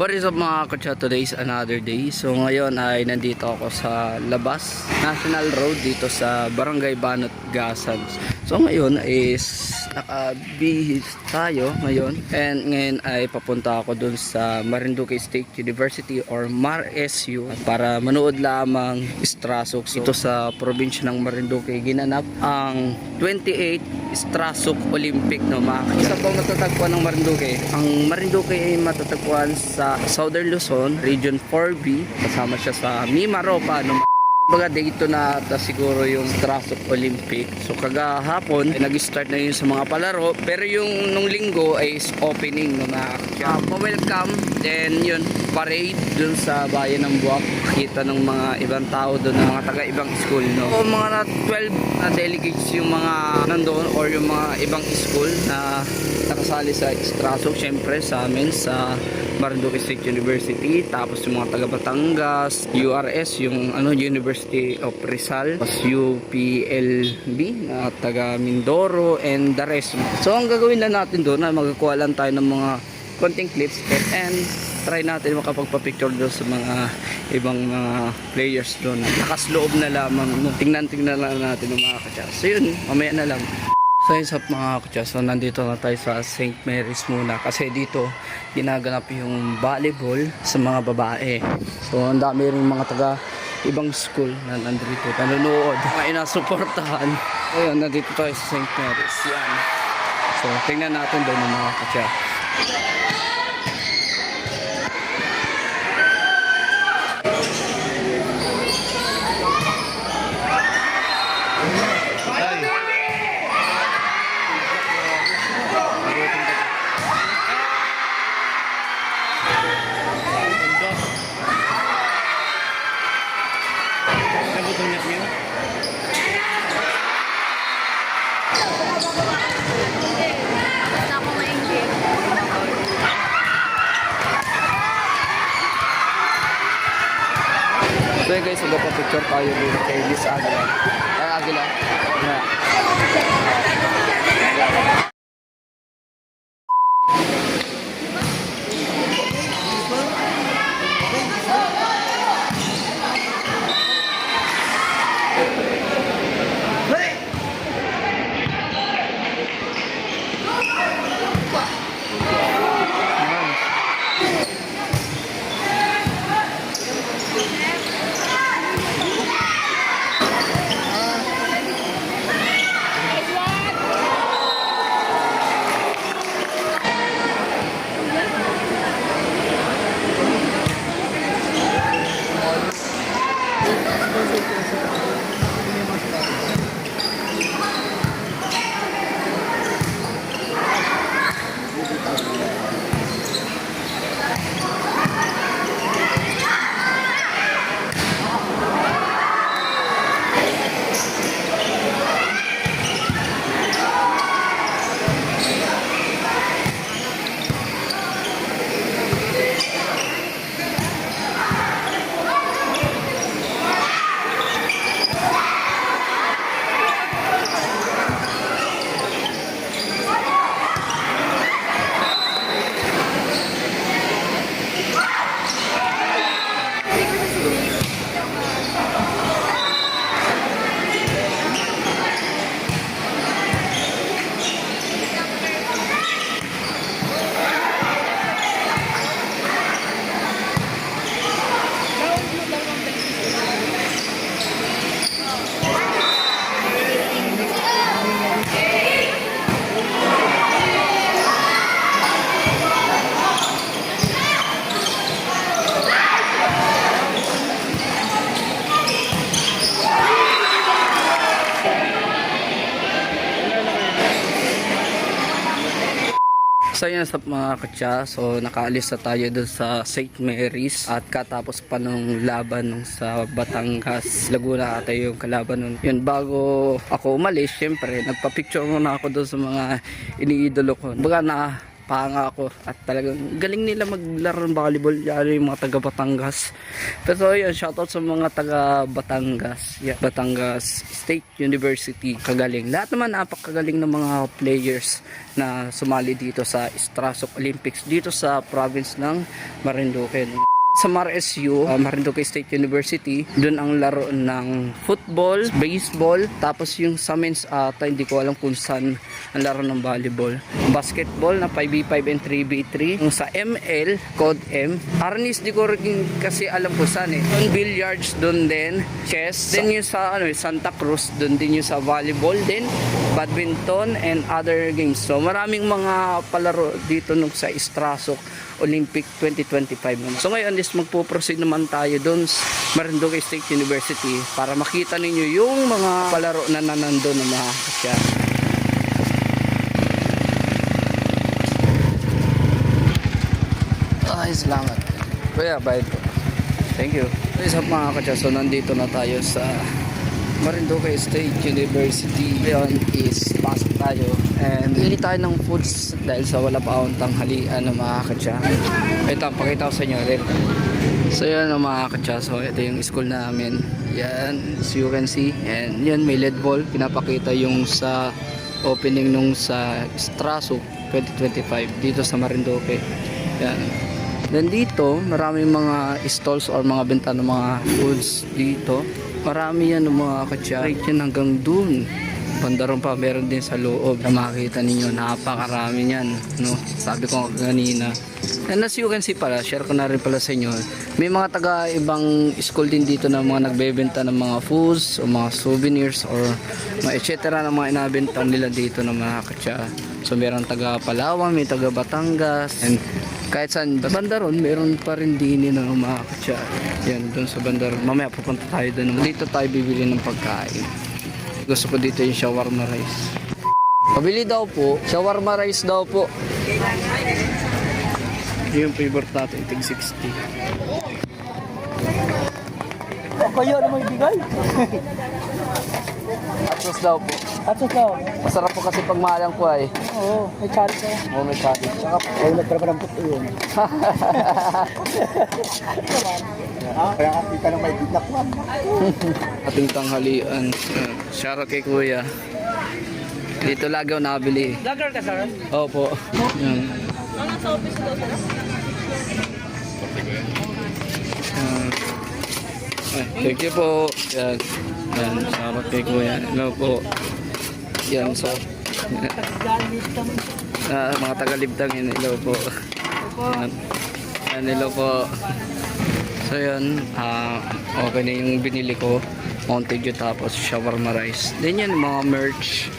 What is up mga kutsa? Today is another day. So ngayon ay nandito ako sa Labas National Road dito sa Barangay Banot, Gasan. So ngayon is nakabihis tayo ngayon. And ngayon ay papunta ako dun sa Marinduque State University or MARSU para manood lamang Strasuk. Ito sa probinsya ng Marinduque ginanap ang 28 Strasuk Olympic, no mga kutsa. Isa pong natatagpuan ng Marinduque. Ang Marinduque ay matatagpuan sa Southern Luzon, Region 4B. Kasama siya sa Mimaropa, no? Baga dito na siguro yung Strasuk Olympic. So kagahapon nag-start na yun sa mga palaro, pero yung nung linggo ay opening, no, na welcome. Then yun, parade dun sa bayan ng Buwak. Kita ng mga ibang tao dun, mga taga ibang school, no. O mga 12 na delegates yung mga nandoon or yung mga ibang school na nakasali sa Strasuk. Syempre sa amin sa Marinduque State University, tapos yung mga taga Batangas, URS, yung University of Rizal, tapos UPLB na taga Mindoro, and the rest. So ang gagawin lang natin doon na magkukuha lang tayo ng mga konting clips and try natin makapagpa-picture doon sa mga ibang mga players doon. Nakasloob na lamang, no? Tingnan lang natin ng mga kutsa. So yun, mamaya na lang. So yun sa mga kutsa, so nandito na tayo sa St. Mary's muna kasi dito ginaganap yung volleyball sa mga babae. So ang dami rin mga taga ibang school na nandito nanonood, mga inasuportahan. Ayun, nandito tayo sa St. Mary's. Yan. So tingnan natin doon ng mga kutsa. So yun guys, magpapicture tayo dito kay Liz Aguila. Aguila. So yun sa mga kutsa, so nakaalis na tayo doon sa St. Mary's at katapos pa nung laban nung sa Batangas, Laguna ata yung kalaban nun. Yun, bago ako umalis, syempre nagpa-picture muna ako doon sa mga iniidolo ko. Baga na napahanga ako at talagang galing nila maglaro ng volleyball, lalo yung mga taga Batangas. Pero yun, shoutout sa mga taga Batangas, Batangas State University, kagaling. Lahat naman napakagaling ng mga players na sumali dito sa Strasok Olympics dito sa province ng Marinduque. Sa MarSU, Marinduque State University, doon ang laro ng football, baseball, tapos yung sa men's hindi ko alam kung saan ang laro ng volleyball. Basketball na 5v5 and 3v3. Yung sa ML, Code M. Arnis, di ko rin kasi alam kung saan eh. Yung billiards, doon din. Chess. Then yung sa Santa Cruz, doon din yung sa volleyball din. Badminton and other games. So maraming mga palaro dito nung sa Strasok Olympic 2025 naman. So ngayon is magpo-proceed naman tayo doon sa Marinduque State University para makita ninyo yung mga palaro na nandoon na mga kasya. Ay, salamat. Kuya, bye po. Thank you. So mga kasya, so nandito na tayo sa Marinduque State University. Ngayon is pasok tayo and bili tayo ng foods dahil sa wala pa akong tanghalian na mga katsa. Ito, pakita ko sa inyo rin. So yan ang mga katsa. So ito yung school namin. Yan, as you can see. And yan, may LED ball. Pinapakita yung sa opening nung sa Strasok 2025 dito sa Marinduque. Yan. Then dito, maraming mga stalls or mga benta ng mga foods dito. Marami yan ng mga katsa. Right yan hanggang dun. Bandaron pa, meron din sa loob. Na makikita ninyo, napakarami yan. No? Sabi ko kanina. And as you can see pala, share ko na rin pala sa inyo. May mga taga ibang school din dito na mga nagbebenta ng mga foods o mga souvenirs or mga etc. na mga inabenta nila dito ng mga katsa. So meron taga Palawan, may taga Batangas, and kahit saan Bandaron, meron pa rin din ng mga katsa. Yan, doon sa Bandaron. Mamaya pupunta tayo doon. Dito tayo bibili ng pagkain. Gusto ko dito yung shawarma rice. Pabili daw po. Shawarma rice daw po. Yung favorite natin, tig 60. Kaya na may bigay. Atsos daw po. Atsos daw. Masarap po kasi pag mahalang po ay. Oo, may charge ka. Oo, may chati. Saka po, nagkaraparampot yun. Kaya kita ng may bignak mo. Ating tanghalian. Shoutout kay kuya. Dito lagi ako nakabili. Vlogger ka, sir? Opo. Yan. Sa office daw, sir? Thank you po. Yan. Yan. Shoutout kay kuya. Hello po. Yan. So. Mga tagalibtang yun. Hello po. Yan. Yan. Hello po. So yun, okay na yung binili ko, Mountain Dew tapos shawarma rice. Then yan, mga merch.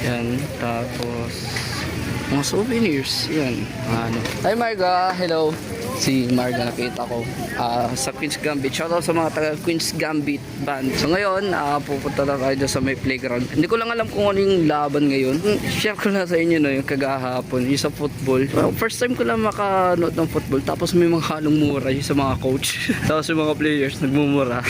Yan, tapos mga souvenirs. Yan, ano. Hi Marga, hello. Si Marga nakita ko sa Queen's Gambit. Shoutout sa mga taga Queen's Gambit band. So ngayon, pupunta na tayo sa may playground. Hindi ko lang alam kung ano yung laban ngayon. Share ko na sa inyo no, yung kagahapon, yung sa football. Well, first time ko lang makanood ng football. Tapos may mga halong mura yung sa mga coach. Tapos yung mga players nagmumura.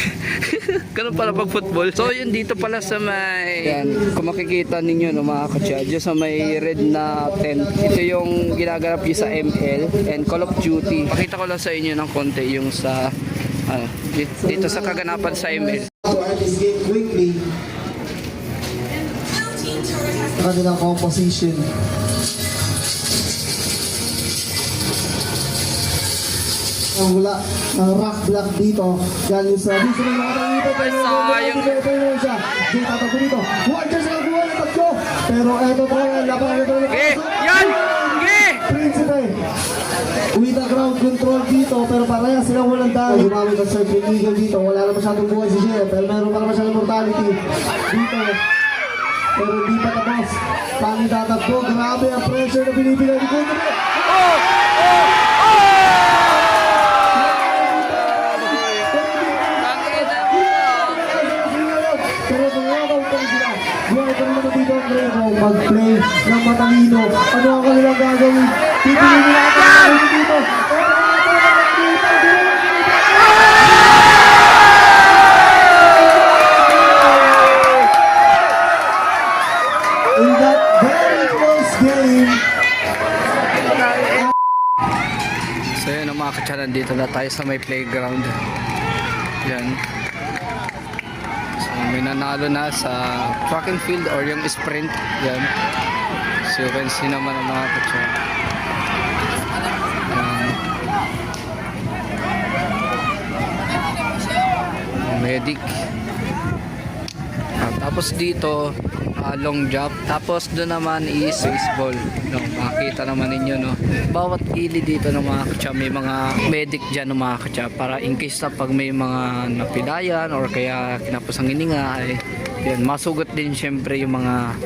Ganun pala pag football. So yun, dito pala sa may, yan, kung makikita ninyo no, mga katsa, dyan sa may red na tent. Ito yung ginaganap yung sa ML and Call of Duty. Pakita ko lang sa inyo ng konti yung sa dito sa kaganapan sa ML. Quickly, kanilang composition. Ang wala ng rock block dito. Yan yung sa dito na nakatangito. Sayang. Dito tatagpo dito. Watchers ang buwan ng tatlo. Pero eto po yung laban. Yan! Prinsipe. With the ground control dito, pero parehas silang walang dahil. Gumamit ang Serbian Eagle dito. Wala na masyadong buhay si Jeff. Pero meron pa na masyadong mortality dito. Pero hindi pa tapos. Tangi tatakbo. Grabe ang pressure na binibigay ni Kundre. Pero nangyagaw pa rin sila. Buhay pa rin naman dito ang Grego. Mag-play ng matalino. Ano ang kanilang gagawin? Pipili nila ang gagawin dito. In that very close game, Yan, nandito na tayo sa may playground. Yan. So, may nanalo na sa track and field or yung sprint. Yan. So, you can see naman ang mga kutsa. Yan. Medic. Tapos dito, long jump. Tapos doon naman is baseball. No, makita naman ninyo, no. Bawat gilid dito ng mga kutsa, may mga medic dyan ng mga kutsa para in case na pag may mga napilayan or kaya kinapos ang hininga ay yan, masugot din syempre yung mga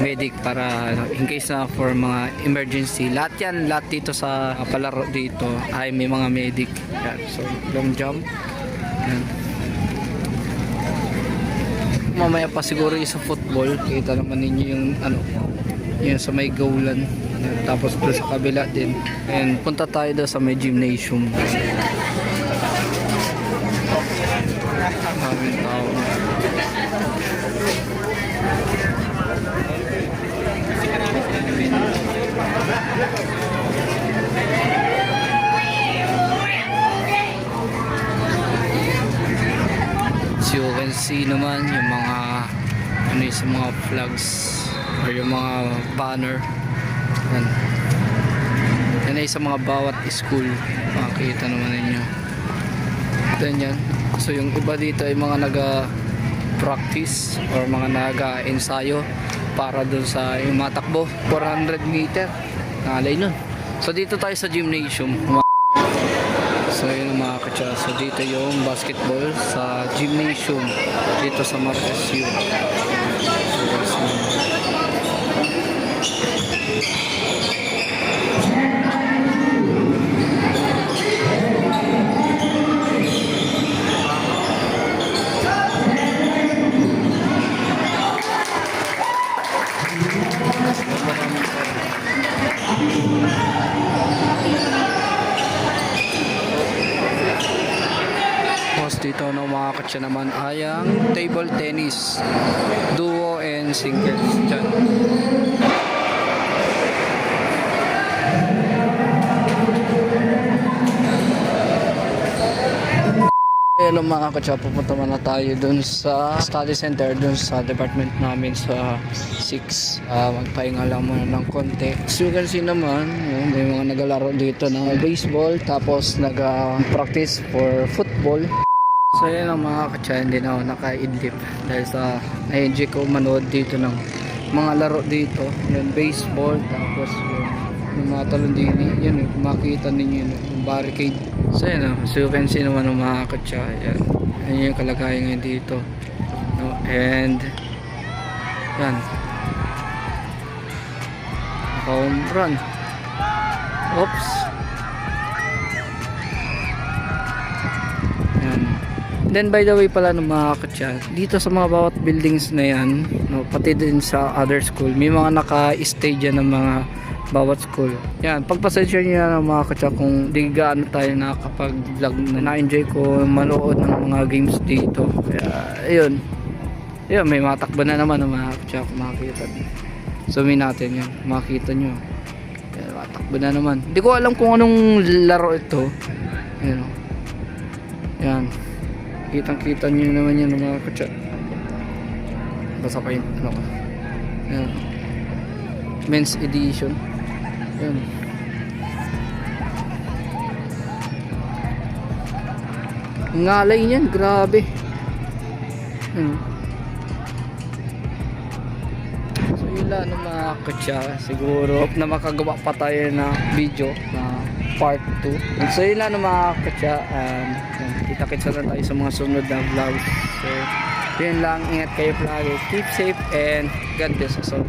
medic para in case na for mga emergency. Lahat yan, lahat dito sa palaro dito ay may mga medic. Yan. So, long jump. Yan. Mamaya pa siguro yung sa football, kita naman ninyo yung ano, yung sa may goalan. Tapos doon sa kabila din. And punta tayo doon sa may gymnasium. Maraming tao. So you can see naman yung mga ano yung sa mga flags or yung mga banner. Yan. Yan ay sa mga bawat school. Makikita naman ninyo. Then yan. So yung iba dito ay mga naga-practice or mga naga-ensayo para dun sa yung matakbo 400 meter. Nalay nun. So dito tayo sa gymnasium. So yun ang mga katsa. So dito yung basketball sa gymnasium dito sa Martes U. Dito na mga katsa naman ay ang table tennis, duo and singles dyan. Ayan ang mga katsa, pupunta na tayo dun sa study center, dun sa department namin sa 6. Magpahinga lang muna ng konti. So you can see naman, may mga nagalaro dito ng baseball, tapos nag-practice for football. So yun ang mga katsa, hindi na ako naka-idlip dahil sa na-enjoy ko manood dito ng mga laro dito. Yung baseball, tapos yung mga talondini, yun makita ninyo yung barricade. So yun, so you can see naman ang mga katsa, yan yung kalagayan ngayon dito, no? And yan, home run. Oops. Yan. Then by the way pala ng mga katsa, dito sa mga bawat buildings na yan, no, pati din sa other school, may mga naka-stay dyan ng mga bawat school. Yan, pagpasensya niyo na ng mga katsa kung di gaano tayo nakakapag-vlog na na-enjoy ko manood ng mga games dito. Kaya, ayun. Ayun, may matakbo na naman ng mga katsa kung makikita. Zoomin natin yan, makikita nyo. Yan, matakbo na naman. Hindi ko alam kung anong laro ito. Ayun. Yan. Kitang-kita nyo naman yan ng mga katsa. Basta pa yun. Ano ka? Yan. Men's edition. Yan. Ngalay yan. Grabe. Yan. So yun lang mga katsa. Siguro na makagawa pa tayo na video na part 2. So yun lang mga katsa. Kita-kitsa na tayo sa mga sunod na vlogs. So yun lang, ingat kayo palagi, keep safe and God bless us all.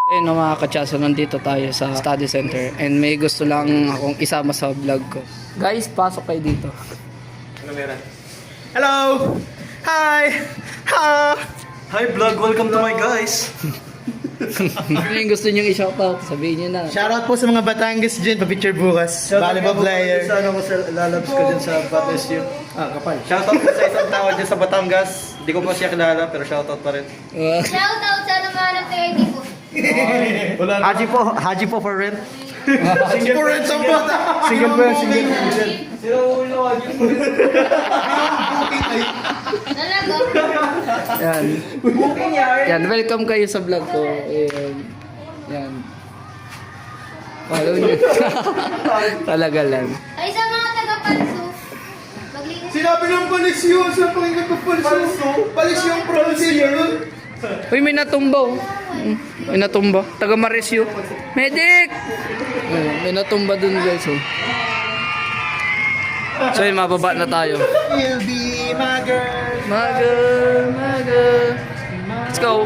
Ayun mga katsa, so nandito tayo sa study center and may gusto lang akong isama sa vlog ko. Guys, pasok kayo dito. Ano meron? Hello! Hi! Ha! Hi vlog, welcome to my guys! Ano yung gusto nyong i-shoutout? Sabihin nyo na. Shoutout po sa mga Batangas dyan, pa-picture bukas. Volleyball player. Sa ano ko sa lalabs ko dyan sa Batangas yun. Kapal. Shoutout po sa isang tao dyan sa Batangas. Hindi ko pa siya kilala pero shoutout pa rin. Shoutout sa naman ng 30 ko. Haji po for rent. For rent ang bata. Single po yan, single. Talaga? Yan. Yan, welcome kayo sa vlog ko. Ayan. Yan. Follow nyo. Talaga lang. Ay, sa mga taga-palso. Maglinis. Sinabi ng palis yun. Sa pakinggan ko palis yun. Palis yung pronunciation. Uy, may natumba oh. May natumba. Taga Marisyo. Medic! May natumba dun guys oh. So yun, mababa na tayo. You'll be my girl. Maga. Let's go.